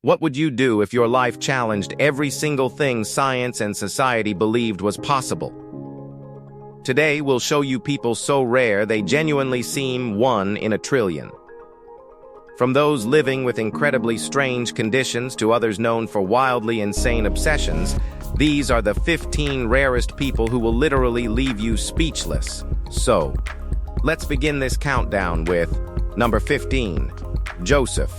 What would you do if your life challenged every single thing science and society believed was possible? Today, we'll show you people so rare they genuinely seem one in a trillion. From those living with incredibly strange conditions to others known for wildly insane obsessions, these are the 15 rarest people who will literally leave you speechless. So, let's begin this countdown with number 15, Joseph.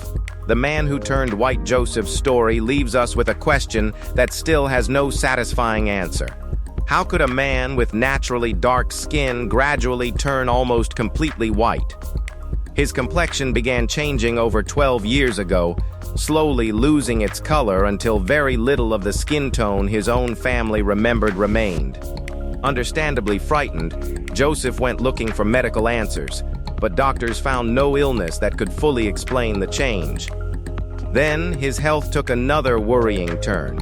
The man who turned white Joseph's story leaves us with a question that still has no satisfying answer. How could a man with naturally dark skin gradually turn almost completely white? His complexion began changing over 12 years ago, slowly losing its color until very little of the skin tone his own family remembered remained. Understandably frightened, Joseph went looking for medical answers, but doctors found no illness that could fully explain the change. Then, his health took another worrying turn.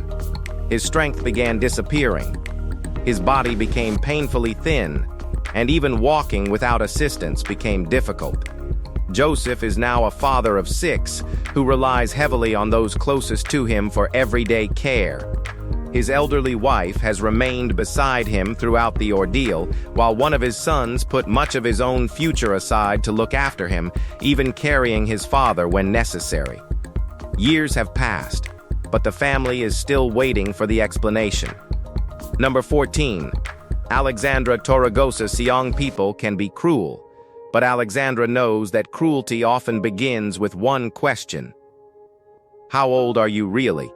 His strength began disappearing. His body became painfully thin, and even walking without assistance became difficult. Joseph is now a father of 6 who relies heavily on those closest to him for everyday care. His elderly wife has remained beside him throughout the ordeal, while one of his sons put much of his own future aside to look after him, even carrying his father when necessary. Years have passed, but the family is still waiting for the explanation. Number 14. Alexandra Torregosa's young people can be cruel, but Alexandra knows that cruelty often begins with one question. How old are you really?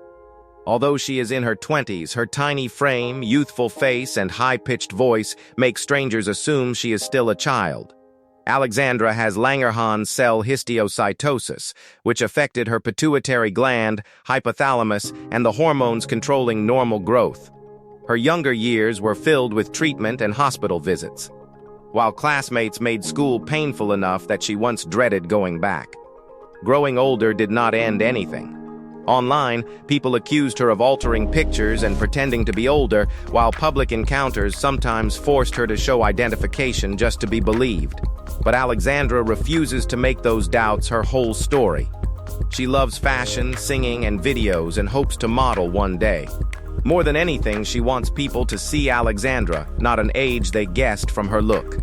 Although she is in her 20s, her tiny frame, youthful face, and high-pitched voice make strangers assume she is still a child. Alexandra has Langerhans cell histiocytosis, which affected her pituitary gland, hypothalamus, and the hormones controlling normal growth. Her younger years were filled with treatment and hospital visits, while classmates made school painful enough that she once dreaded going back. Growing older did not end anything. Online, people accused her of altering pictures and pretending to be older, while public encounters sometimes forced her to show identification just to be believed. But Alexandra refuses to make those doubts her whole story. She loves fashion, singing, and videos and hopes to model one day. More than anything, she wants people to see Alexandra, not an age they guessed from her look.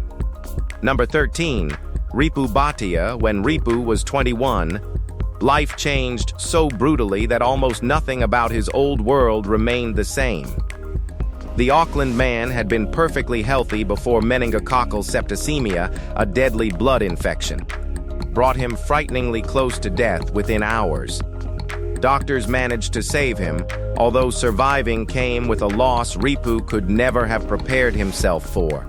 Number 13. Ripu Bhatia. When Ripu was 21, life changed so brutally that almost nothing about his old world remained the same. The Auckland man had been perfectly healthy before meningococcal septicemia, a deadly blood infection, brought him frighteningly close to death within hours. Doctors managed to save him, although surviving came with a loss Ripu could never have prepared himself for.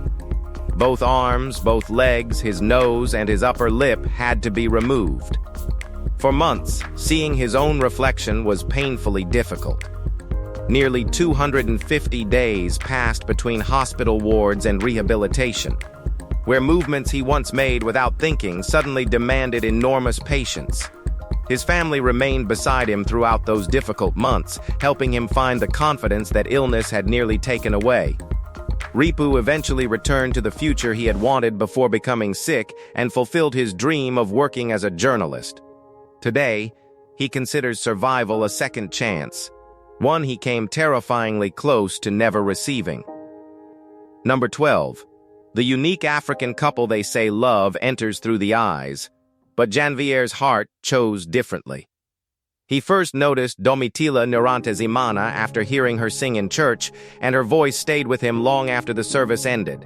Both arms, both legs, his nose, and his upper lip had to be removed. For months, seeing his own reflection was painfully difficult. Nearly 250 days passed between hospital wards and rehabilitation, where movements he once made without thinking suddenly demanded enormous patience. His family remained beside him throughout those difficult months, helping him find the confidence that illness had nearly taken away. Ripu eventually returned to the future he had wanted before becoming sick and fulfilled his dream of working as a journalist. Today, he considers survival a second chance, one he came terrifyingly close to never receiving. Number 12. The unique African couple they say love enters through the eyes, but Janvier's heart chose differently. He first noticed Domitila Nurantezimana after hearing her sing in church, and her voice stayed with him long after the service ended.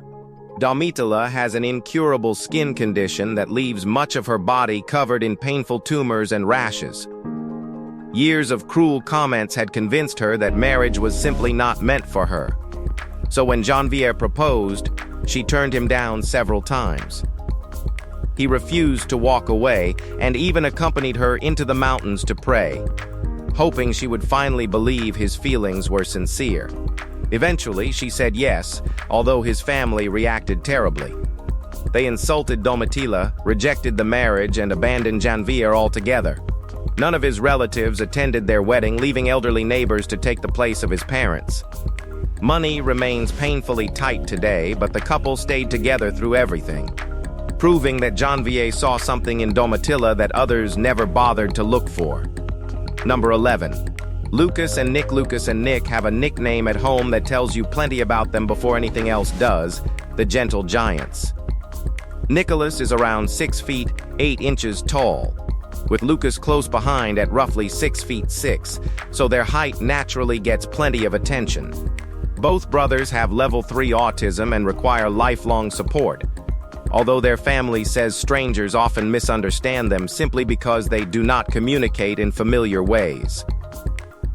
Domitila has an incurable skin condition that leaves much of her body covered in painful tumors and rashes. Years of cruel comments had convinced her that marriage was simply not meant for her. So when Janvier proposed, she turned him down several times. He refused to walk away and even accompanied her into the mountains to pray, hoping she would finally believe his feelings were sincere. Eventually, she said yes, although his family reacted terribly. They insulted Domitila, rejected the marriage, and abandoned Janvier altogether. None of his relatives attended their wedding, leaving elderly neighbors to take the place of his parents. Money remains painfully tight today, but the couple stayed together through everything, proving that Janvier saw something in Domitila that others never bothered to look for. Number 11. Lucas and Nick. Lucas and Nick have a nickname at home that tells you plenty about them before anything else does: the Gentle Giants. Nicholas is around 6 feet 8 inches tall, with Lucas close behind at roughly 6 feet 6, so their height naturally gets plenty of attention. Both brothers have level 3 autism and require lifelong support, although their family says strangers often misunderstand them simply because they do not communicate in familiar ways.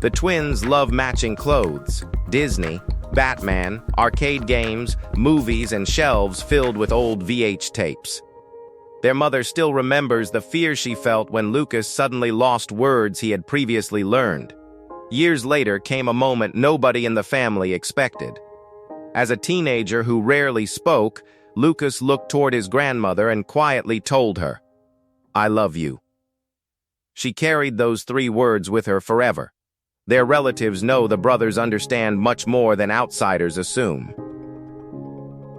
The twins love matching clothes, Disney, Batman, arcade games, movies, and shelves filled with old VH tapes. Their mother still remembers the fear she felt when Lucas suddenly lost words he had previously learned. Years later came a moment nobody in the family expected. As a teenager who rarely spoke, Lucas looked toward his grandmother and quietly told her, "I love you." She carried those 3 words with her forever. Their relatives know the brothers understand much more than outsiders assume.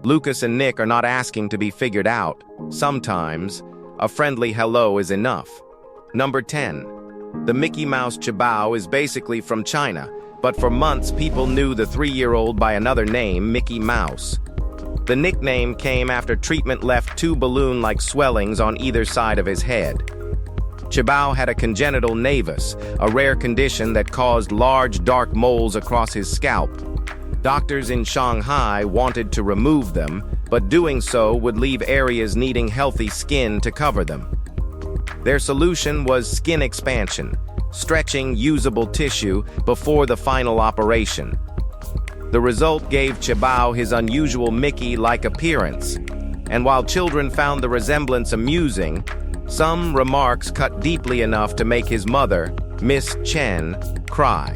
Lucas and Nick are not asking to be figured out. Sometimes, a friendly hello is enough. Number 10. The Mickey Mouse Chibao is basically from China, but for months people knew the 3-year-old by another name, Mickey Mouse. The nickname came after treatment left 2 balloon-like swellings on either side of his head. Chibao had a congenital nevus, a rare condition that caused large dark moles across his scalp. Doctors in Shanghai wanted to remove them, but doing so would leave areas needing healthy skin to cover them. Their solution was skin expansion, stretching usable tissue before the final operation. The result gave Chibao his unusual Mickey-like appearance, and while children found the resemblance amusing, some remarks cut deeply enough to make his mother, Miss Chen, cry.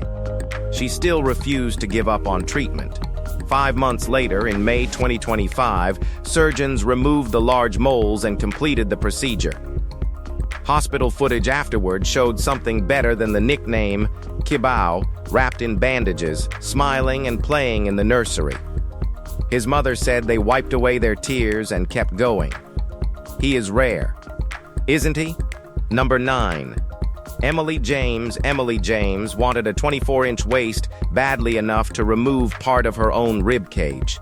She still refused to give up on treatment. 5 months later, in May 2025, surgeons removed the large moles and completed the procedure. Hospital footage afterward showed something better than the nickname, Chibao, wrapped in bandages, smiling and playing in the nursery. His mother said they wiped away their tears and kept going. He is rare, isn't he? Number 9. Emily James. Emily James wanted a 24-inch waist badly enough to remove part of her own rib cage.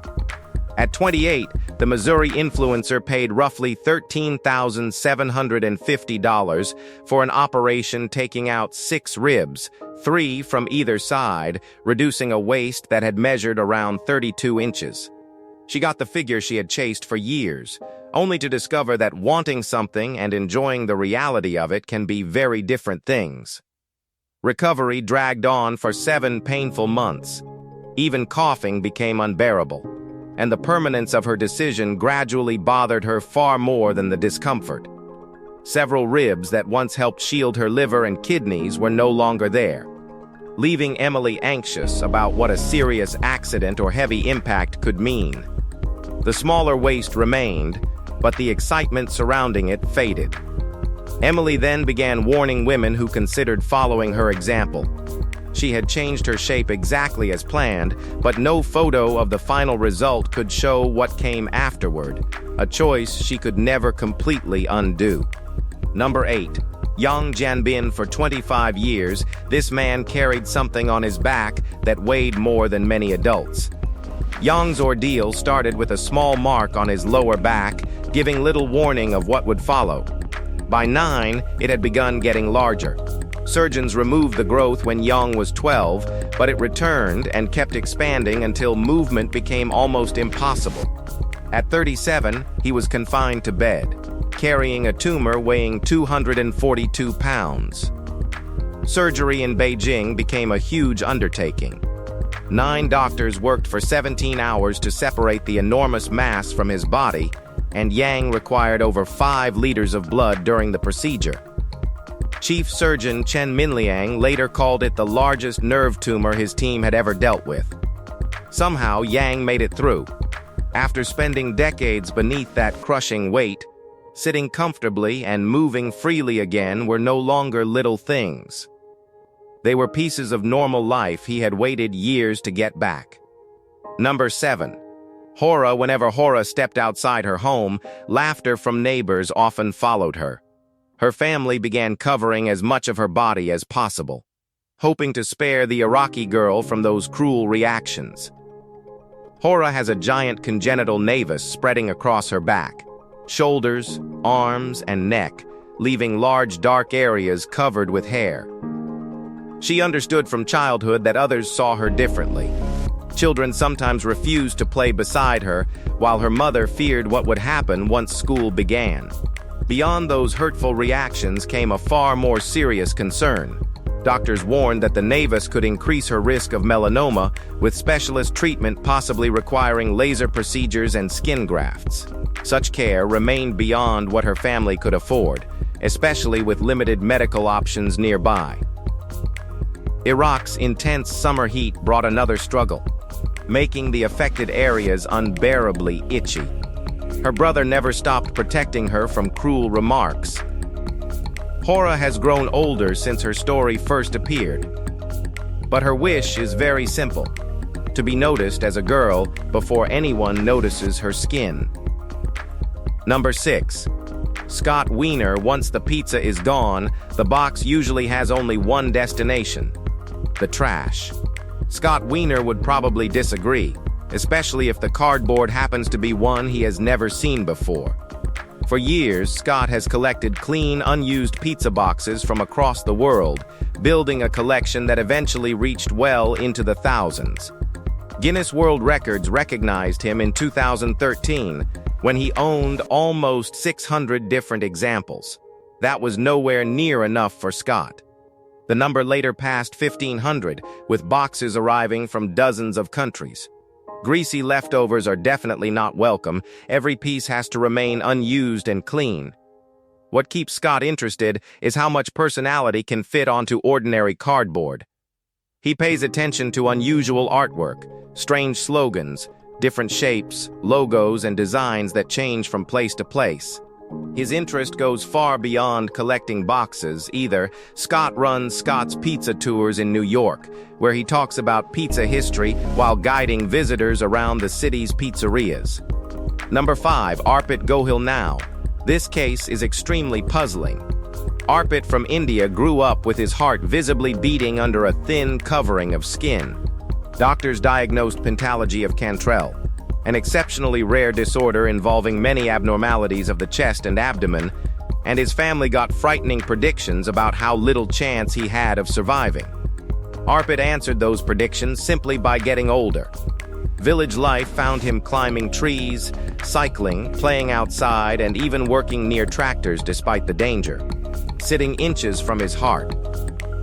At 28, the Missouri influencer paid roughly $13,750 for an operation taking out 6 ribs, 3 from either side, reducing a waist that had measured around 32 inches. She got the figure she had chased for years, only to discover that wanting something and enjoying the reality of it can be very different things. Recovery dragged on for 7 painful months. Even coughing became unbearable, and the permanence of her decision gradually bothered her far more than the discomfort. Several ribs that once helped shield her liver and kidneys were no longer there, leaving Emily anxious about what a serious accident or heavy impact could mean. The smaller waist remained, but the excitement surrounding it faded. Emily then began warning women who considered following her example. She had changed her shape exactly as planned, but no photo of the final result could show what came afterward, a choice she could never completely undo. Number 8. Yang Jianbin. For 25 years, this man carried something on his back that weighed more than many adults. Yang's ordeal started with a small mark on his lower back, giving little warning of what would follow. By 9, it had begun getting larger. Surgeons removed the growth when Yang was 12, but it returned and kept expanding until movement became almost impossible. At 37, he was confined to bed, carrying a tumor weighing 242 pounds. Surgery in Beijing became a huge undertaking. 9 doctors worked for 17 hours to separate the enormous mass from his body, and Yang required over 5 liters of blood during the procedure. Chief surgeon Chen Minliang later called it the largest nerve tumor his team had ever dealt with. Somehow, Yang made it through. After spending decades beneath that crushing weight, sitting comfortably and moving freely again were no longer little things. They were pieces of normal life he had waited years to get back. Number 7. Hora. Whenever Hora stepped outside her home, laughter from neighbors often followed her. Her family began covering as much of her body as possible, hoping to spare the Iraqi girl from those cruel reactions. Hora has a giant congenital nevus spreading across her back, shoulders, arms, and neck, leaving large dark areas covered with hair. She understood from childhood that others saw her differently. Children sometimes refused to play beside her, while her mother feared what would happen once school began. Beyond those hurtful reactions came a far more serious concern. Doctors warned that the nevus could increase her risk of melanoma, with specialist treatment possibly requiring laser procedures and skin grafts. Such care remained beyond what her family could afford, especially with limited medical options nearby. Iraq's intense summer heat brought another struggle, making the affected areas unbearably itchy. Her brother never stopped protecting her from cruel remarks. Hora has grown older since her story first appeared, but her wish is very simple: to be noticed as a girl before anyone notices her skin. Number 6. Scott Wiener. Once the pizza is gone, the box usually has only one destination: the trash. Scott Wiener would probably disagree, especially if the cardboard happens to be one he has never seen before. For years, Scott has collected clean, unused pizza boxes from across the world, building a collection that eventually reached well into the thousands. Guinness World Records recognized him in 2013 when he owned almost 600 different examples. That was nowhere near enough for Scott. The number later passed 1,500, with boxes arriving from dozens of countries. Greasy leftovers are definitely not welcome. Every piece has to remain unused and clean. What keeps Scott interested is how much personality can fit onto ordinary cardboard. He pays attention to unusual artwork, strange slogans, different shapes, logos, and designs that change from place to place. His interest goes far beyond collecting boxes, either. Scott runs Scott's Pizza Tours in New York, where he talks about pizza history while guiding visitors around the city's pizzerias. Number 5. Arpit Gohil Now. This case is extremely puzzling. Arpit from India grew up with his heart visibly beating under a thin covering of skin. Doctors diagnosed pentalogy of Cantrell, an exceptionally rare disorder involving many abnormalities of the chest and abdomen, and his family got frightening predictions about how little chance he had of surviving. Arpit answered those predictions simply by getting older. Village life found him climbing trees, cycling, playing outside, and even working near tractors despite the danger, sitting inches from his heart.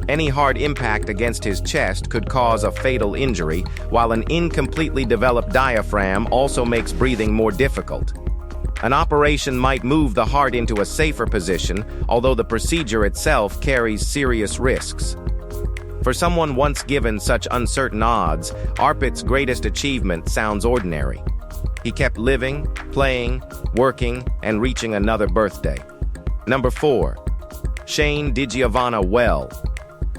Any hard impact against his chest could cause a fatal injury, while an incompletely developed diaphragm also makes breathing more difficult. An operation might move the heart into a safer position, although the procedure itself carries serious risks. For someone once given such uncertain odds, Arpit's greatest achievement sounds ordinary. He kept living, playing, working, and reaching another birthday. Number 4. Shane DiGiovanna Well.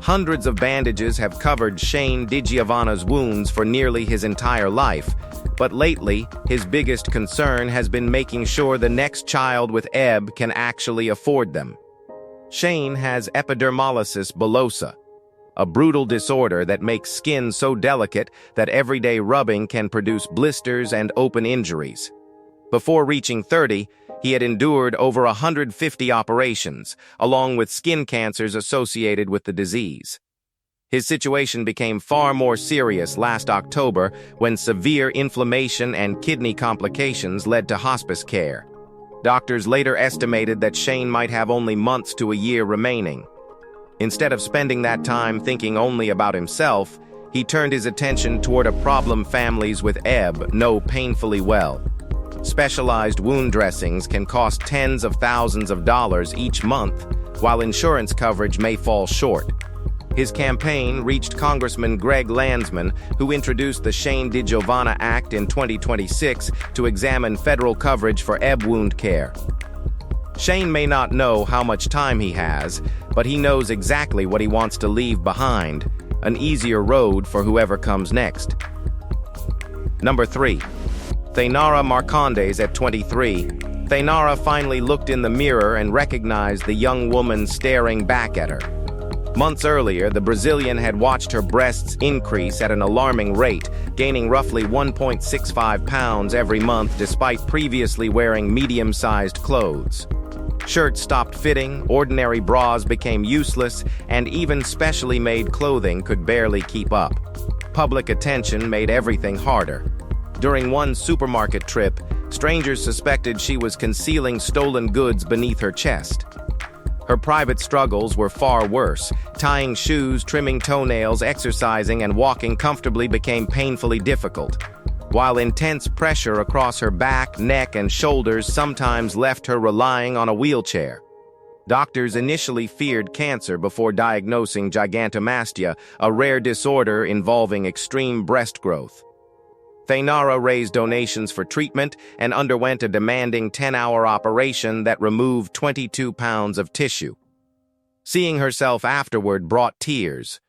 Hundreds of bandages have covered Shane DiGiovanna's wounds for nearly his entire life, but lately, his biggest concern has been making sure the next child with EB can actually afford them. Shane has epidermolysis bullosa, a brutal disorder that makes skin so delicate that everyday rubbing can produce blisters and open injuries. Before reaching 30, he had endured over 150 operations, along with skin cancers associated with the disease. His situation became far more serious last October when severe inflammation and kidney complications led to hospice care. Doctors later estimated that Shane might have only months to a year remaining. Instead of spending that time thinking only about himself, he turned his attention toward a problem families with EB know painfully well. Specialized wound dressings can cost tens of thousands of dollars each month, while insurance coverage may fall short. His campaign reached Congressman Greg Landsman, who introduced the Shane DiGiovanna Act in 2026 to examine federal coverage for EB wound care. Shane may not know how much time he has, but he knows exactly what he wants to leave behind: an easier road for whoever comes next. Number 3. Thainara Marcondes at 23. Thaynara finally looked in the mirror and recognized the young woman staring back at her. Months earlier, the Brazilian had watched her breasts increase at an alarming rate, gaining roughly 1.65 pounds every month despite previously wearing medium-sized clothes. Shirts stopped fitting, ordinary bras became useless, and even specially made clothing could barely keep up. Public attention made everything harder. During one supermarket trip, strangers suspected she was concealing stolen goods beneath her chest. Her private struggles were far worse. Tying shoes, trimming toenails, exercising, and walking comfortably became painfully difficult, while intense pressure across her back, neck, and shoulders sometimes left her relying on a wheelchair. Doctors initially feared cancer before diagnosing gigantomastia, a rare disorder involving extreme breast growth. Thaynara raised donations for treatment and underwent a demanding 10-hour operation that removed 22 pounds of tissue. Seeing herself afterward brought tears,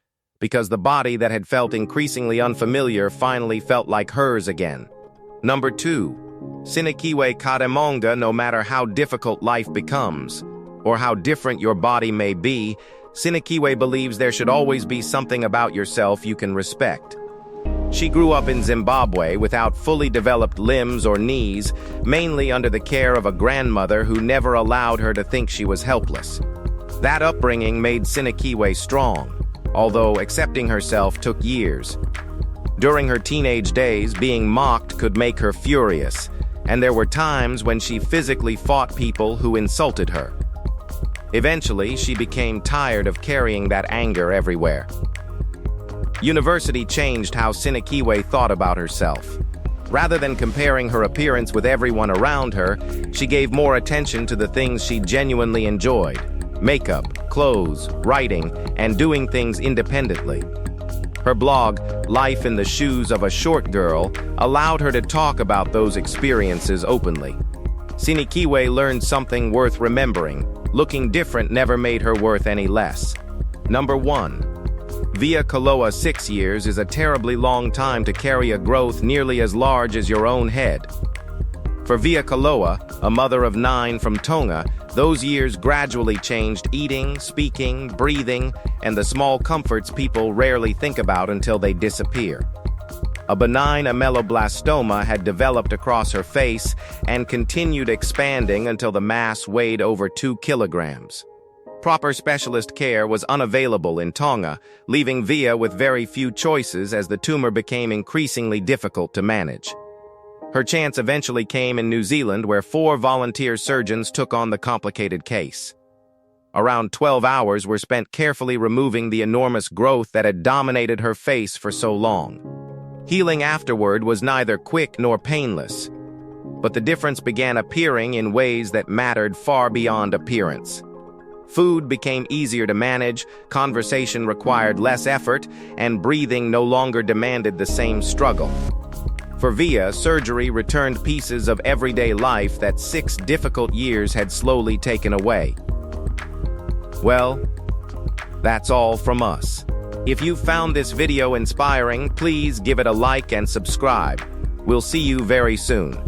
because the body that had felt increasingly unfamiliar finally felt like hers again. Number 2. Sinikiwe Kademonga. No matter how difficult life becomes, or how different your body may be, Sinikiwe believes there should always be something about yourself you can respect. She grew up in Zimbabwe without fully developed limbs or knees, mainly under the care of a grandmother who never allowed her to think she was helpless. That upbringing made Sinikiwe strong, although accepting herself took years. During her teenage days, being mocked could make her furious, and there were times when she physically fought people who insulted her. Eventually, she became tired of carrying that anger everywhere. University changed how Sinikiwe thought about herself. Rather than comparing her appearance with everyone around her, she gave more attention to the things she genuinely enjoyed: makeup, clothes, writing, and doing things independently. Her blog, Life in the Shoes of a Short Girl, allowed her to talk about those experiences openly. Sinikiwe learned something worth remembering: looking different never made her worth any less. Number 1. Via Kaloa. 6 years is a terribly long time to carry a growth nearly as large as your own head. For Via Kaloa, a mother of 9 from Tonga, those years gradually changed eating, speaking, breathing, and the small comforts people rarely think about until they disappear. A benign ameloblastoma had developed across her face and continued expanding until the mass weighed over 2 kilograms. Proper specialist care was unavailable in Tonga, leaving Via with very few choices as the tumor became increasingly difficult to manage. Her chance eventually came in New Zealand, where 4 volunteer surgeons took on the complicated case. Around 12 hours were spent carefully removing the enormous growth that had dominated her face for so long. Healing afterward was neither quick nor painless, but the difference began appearing in ways that mattered far beyond appearance. Food became easier to manage, conversation required less effort, and breathing no longer demanded the same struggle. For Via, surgery returned pieces of everyday life that 6 difficult years had slowly taken away. Well, that's all from us. If you found this video inspiring, please give it a like and subscribe. We'll see you very soon.